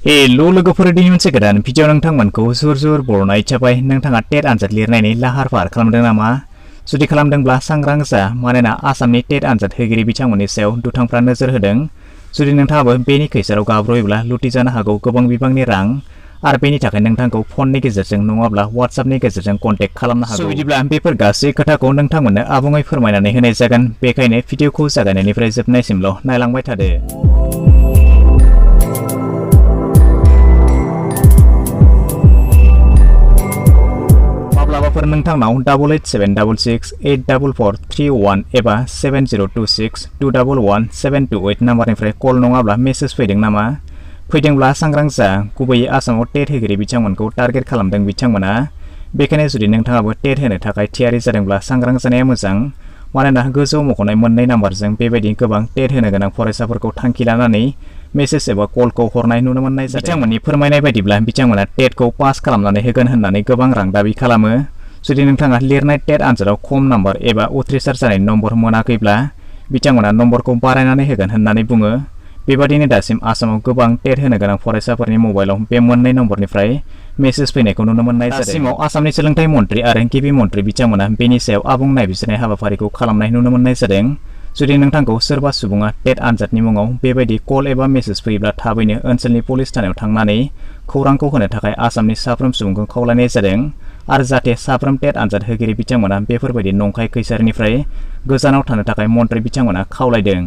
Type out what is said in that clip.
Hello लोगोफोर दिनै मोनसे गोदान भिडिअ नोंथांमोनखौ जुर बरनाय जाबाय। नोंथाङा टेट आनजाद लिरनायनि लाहार फाहार खालामदों नामा? जुदि खालामदोंब्ला सांग्रां जा, मानोना आसामनि टेट आनजाद होगिरि बिथांमोननि सायाव दुथांफ्रा नोजोर होदों। जुदि नोंथाङाबो बेनि खैसाराव गाब्रयोब्ला लुटि जानो हागौ गोबां बिबांनि रां, आरो बेनि थाखाय नोंथांखौ फननि गेजेरजों नङाब्ला WhatsAppनि गेजेरजों कन्टेक्ट खालामनो हागौ। बिदिब्ला बेफोर गासै खोथाखौ नोंथांमोननो आबुङै फोरमायनानै होनाय जागोन। बेखायनो भिडिअखौ जागायनायनिफ्राय जोबनायसिमल' नायलांबाय थादो। माब्लाबाफोर नोंथांनाव 8876684431 एबा 7026211728 नाम्बारनिफ्राय कल नङाब्ला मेसेज फैदों नामा? फैदोंब्ला सांग्रां जा, गुबैयै आसामाव टेट होगिरि बिथांमोनखौ टार्गेट खालामदों बिथांमोना। बेखायनो जुदि नोंथाङाबो टेट होनो थाखाय थियारि जादोंब्ला सांग्रां जानाया मोजां, मानोना गोजौआव मख'नाय मोननै नाम्बारजों बेबायदि गोबां टेट होनो गोनां फरायसाफोरखौ थांखि लानानै मेसेज एबा कलखौ हरनाय नुनो मोननाय जादों। बिथांमोननि फोरमायनाय बायदिब्ला बिथांमोना टेटखौ पास खालामनानै होगोन होननानै गोबां रां दाबि खालामो। जुदि नोंथाङा लिरनाय टेट आनजादाव खम नाम्बार एबा उथ्रिसार जानायनि नम्बर मोनाखैब्ला बिथांमोना नम्बरखौ बारायनानै होगोन होननानै बुङो। बेबादिनो दासिम आसामाव गोबां टेट होनो गोनां फरायसाफोरनि मबाइलाव बे मोननै नम्बरनिफ्राय मेसेज फैनायखौ नुनो मोननाय जादों। दासिमाव आसामनि सोलोंथाइ मन्थ्रि आरो गिबि मन्थ्रि बिथांमोना बेनि सायाव आबुं नायबिजिरनाय हाबाफारिखौ खालामनाय नुनो मोननाय जादों। जुदि नोंथांखौ सोरबा सुबुङा टेट आनजादनि मुङाव बेबायदि कल एबा मेसेज फैयोब्ला थाबैनो ओनसोलनि पुलिस थानायाव थांनानै खौरांखौ होनो थाखाय आसामनि साफ्रोम सुबुंखौ खावलायनाय जादों, आरो जाहाथे साफ्रोम टेट आनजाद होगिरि बिथांमोना बेफोरबायदि नंखाय खैसारनिफ्राय गोजानाव थानो थाखाय मन्थ्रि बिथांमोना खावलायदों।